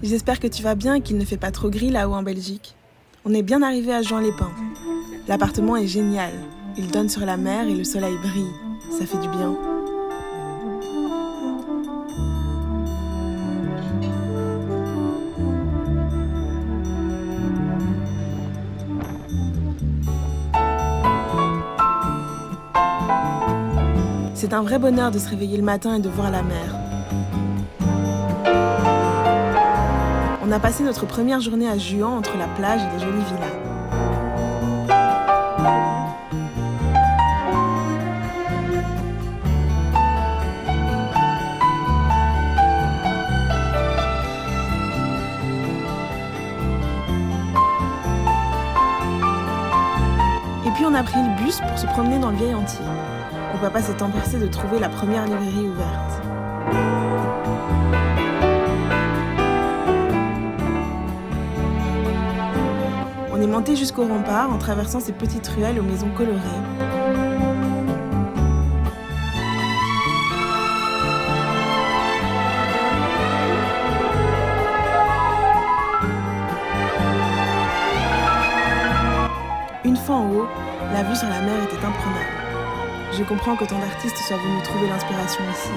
J'espère que tu vas bien et qu'il ne fait pas trop gris là-haut en Belgique. On est bien arrivé à Juan-les-Pins. L'appartement est génial. Il donne sur la mer et le soleil brille. Ça fait du bien. C'est un vrai bonheur de se réveiller le matin et de voir la mer. On a passé notre première journée à Juan entre la plage et des jolies villas. Et puis on a pris le bus pour se promener dans le vieil Antibes. Mon papa s'est empressé de trouver la première librairie ouverte. On est monté jusqu'au rempart en traversant ces petites ruelles aux maisons colorées. Une fois en haut, la vue sur la mer était imprenable. Je comprends que tant d'artistes soient venus trouver l'inspiration ici.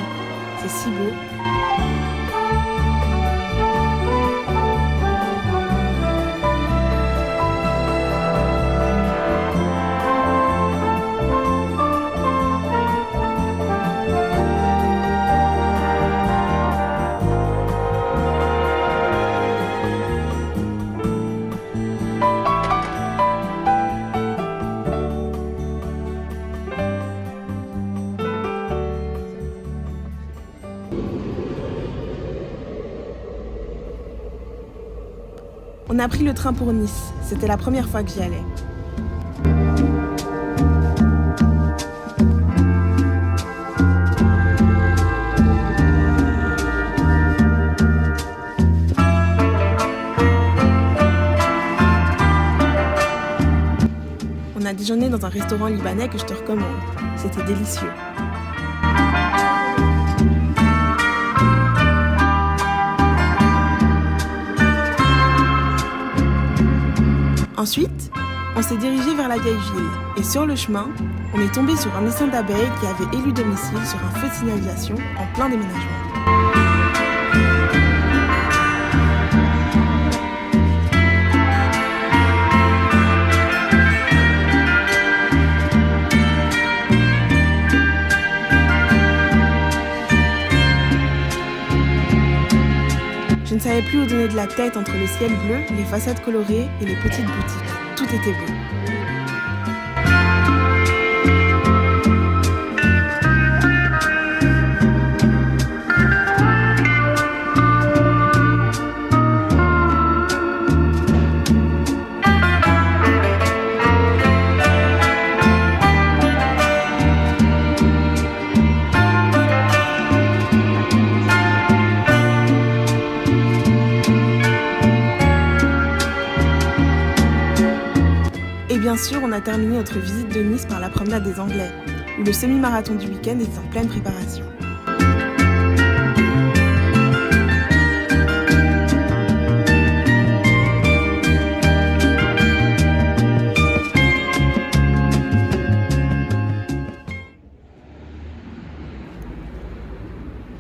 C'est si beau. On a pris le train pour Nice. C'était la première fois que j'y allais. On a déjeuné dans un restaurant libanais que je te recommande. C'était délicieux. Ensuite, on s'est dirigé vers la vieille ville et sur le chemin, on est tombé sur un essaim d'abeilles qui avait élu domicile sur un feu de signalisation en plein déménagement. Je ne savais plus où donner de la tête entre le ciel bleu, les façades colorées et les petites boutiques. Tout était beau. Et bien sûr, on a terminé notre visite de Nice par la promenade des Anglais, où le semi-marathon du week-end est en pleine préparation.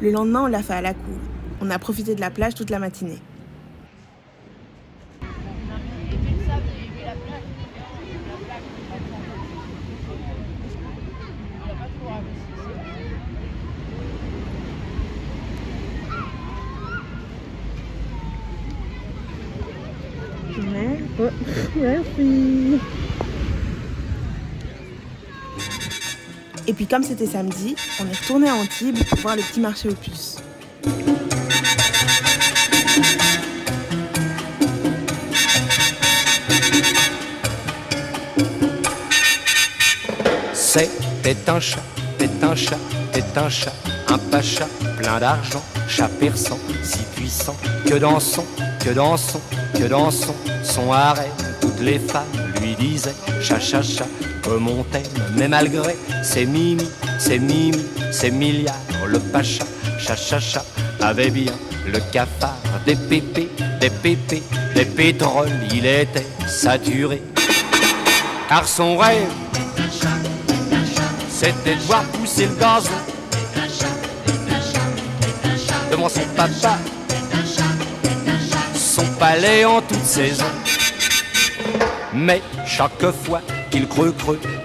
Le lendemain, on l'a fait à la cour. On a profité de la plage toute la matinée. Merci. Et puis comme c'était samedi, on est retourné à Antibes pour voir le petit marché aux puces. C'était un chat, c'était un chat, c'était un chat, un pacha plein d'argent, chat perçant, si puissant, que dans son, que dans son, que dans son harem, toutes les femmes lui disaient chat, chat, chat, comme on t'aime, mais malgré ses mimi, ses mimi, ses milliards, le pacha, chat, chat, chat, avait bien le cafard des pépés des pépés, des pétroles, il était saturé. Car son rêve, c'était de voir pousser le gazon devant son papa, son palais en toute saison. Mais chaque fois qu'il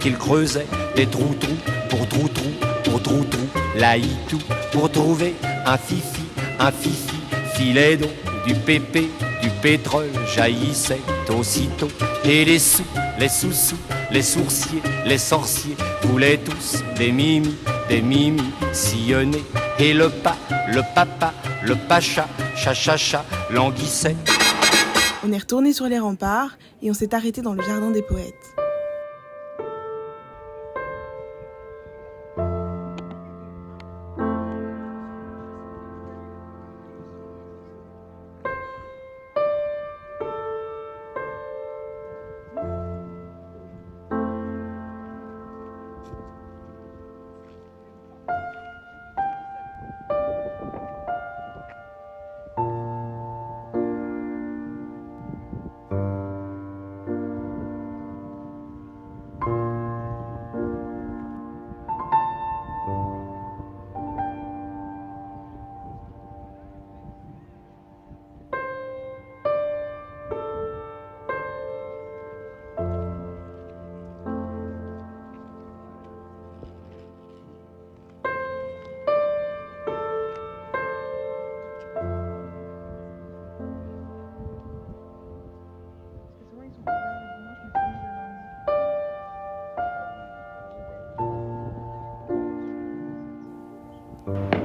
qu'il creusait des trous-trous pour trou-trou, pour trou-trou, laïtou, pour trouver un fifi, filet d'eau, du pépé, du pétrole jaillissait aussitôt. Et les sous, les sous-sous, les sourciers, les sorciers voulaient tous des mimi, sillonnés. Et le papa, le pacha, cha, languissait. On est retourné sur les remparts et on s'est arrêté dans le jardin des poètes.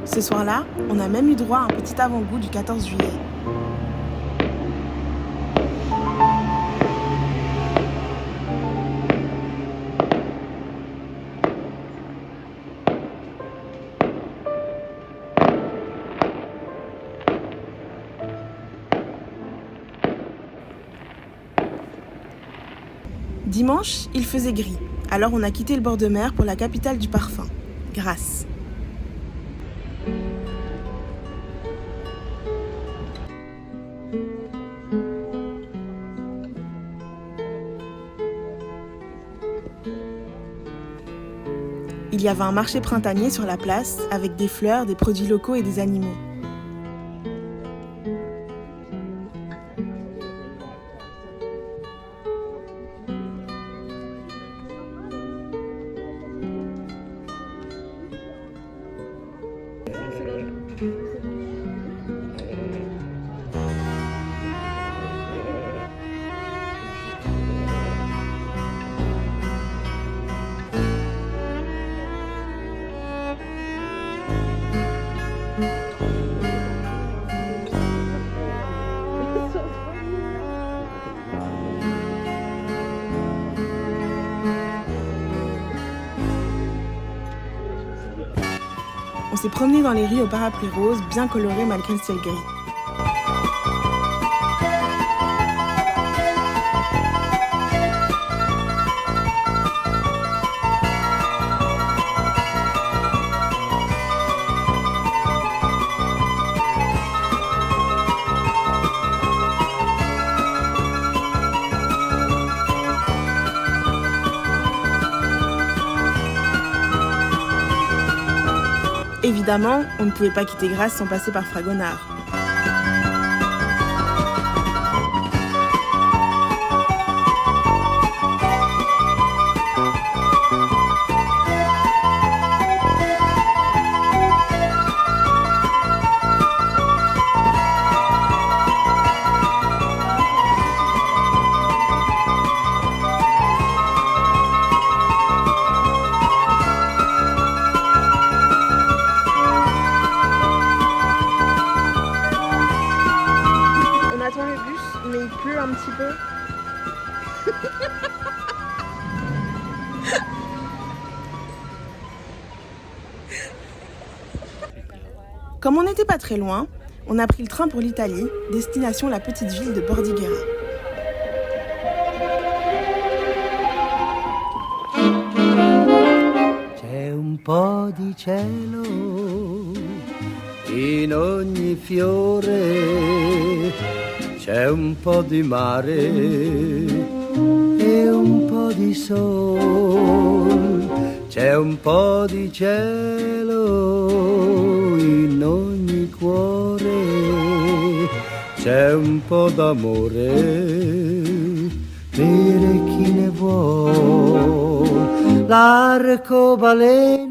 Ce soir-là, on a même eu droit à un petit avant-goût du 14 juillet. Dimanche, il faisait gris, alors on a quitté le bord de mer pour la capitale du parfum, Grasse. Il y avait un marché printanier sur la place avec des fleurs, des produits locaux et des animaux. On s'est promené dans les rues aux parapluies roses, bien colorées malgré le ciel gris. Évidemment, on ne pouvait pas quitter Grasse sans passer par Fragonard. Un petit peu. Comme on n'était pas très loin, on a pris le train pour l'Italie, destination la petite ville de Bordighera. C'è un po' di cielo in ogni fiore. c'è un po' di mare e un po' di sol, c'è un po' di cielo in ogni cuore, c'è un po' d'amore per chi ne vuole, l'arcobaleno.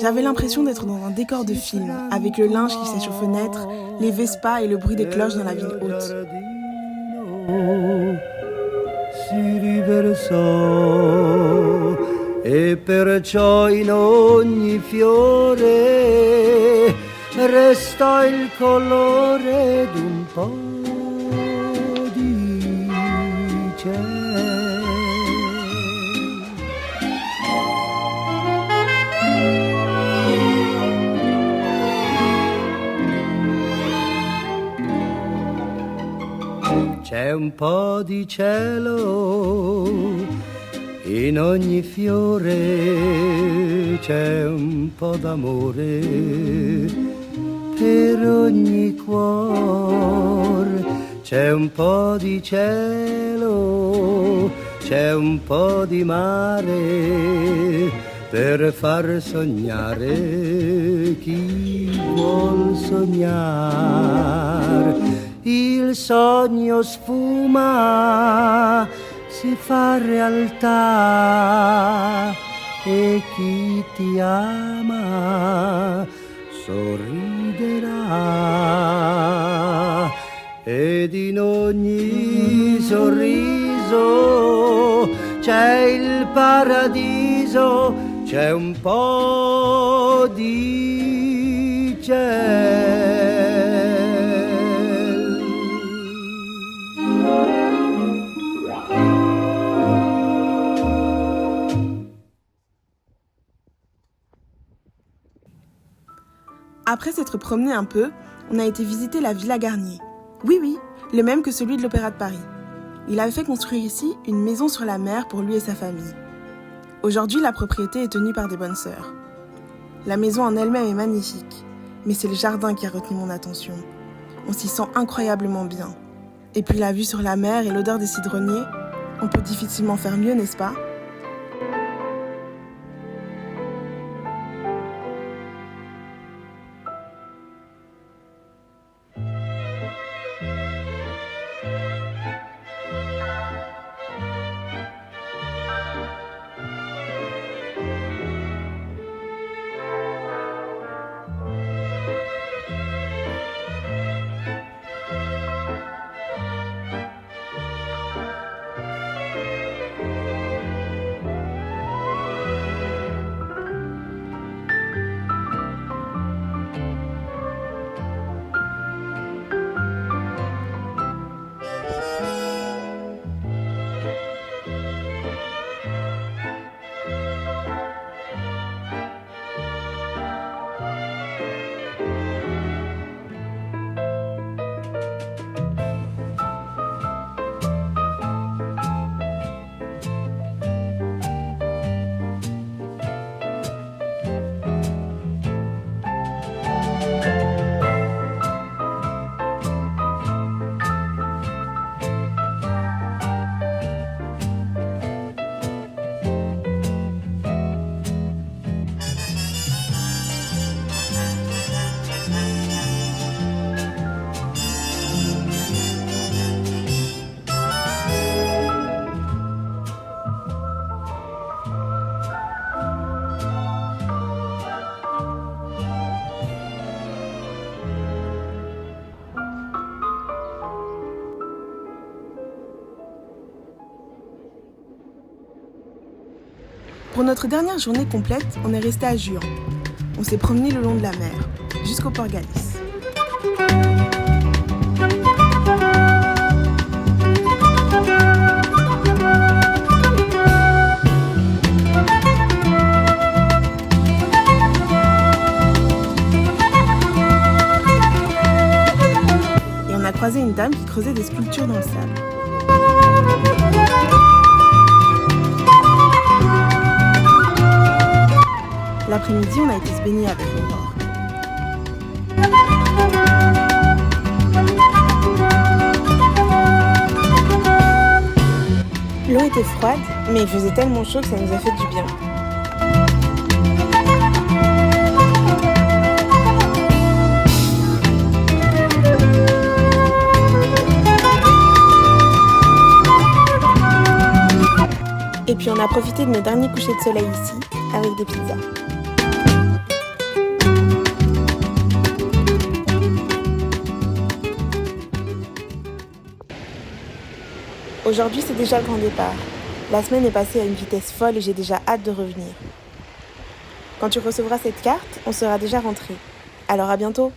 J'avais l'impression d'être dans un décor de film, avec le linge qui sèche aux fenêtres, les Vespas et le bruit des cloches dans la ville haute. Si riversò e perciò in ogni fiore restò il colore d'un po' di cielo. C'è un po' di cielo in ogni fiore, c'è un po' d'amore per ogni cuore, c'è un po' di cielo, c'è un po' di mare per far sognare chi vuol sognare. Il sogno sfuma, si fa realtà e chi ti ama sorriderà ed in ogni sorriso c'è il paradiso, c'è un po' di cielo. Après s'être promené un peu, on a été visiter la Villa Garnier. Oui, le même que celui de l'Opéra de Paris. Il avait fait construire ici une maison sur la mer pour lui et sa famille. Aujourd'hui, la propriété est tenue par des bonnes sœurs. La maison en elle-même est magnifique, mais c'est le jardin qui a retenu mon attention. On s'y sent incroyablement bien. Et puis la vue sur la mer et l'odeur des citronniers, on peut difficilement faire mieux, n'est-ce pas ? Pour notre dernière journée complète, on est resté à Juan. On s'est promené le long de la mer, jusqu'au port Galice. Et on a croisé une dame qui creusait des sculptures dans le sable. L'après-midi, on a été se baigner avec l'aurore. était froide, mais il faisait tellement chaud que ça nous a fait du bien. Et puis on a profité de nos derniers couchers de soleil ici, avec des pizzas. Aujourd'hui, c'est déjà le grand départ. La semaine est passée à une vitesse folle et j'ai déjà hâte de revenir. Quand tu recevras cette carte, on sera déjà rentré. Alors à bientôt!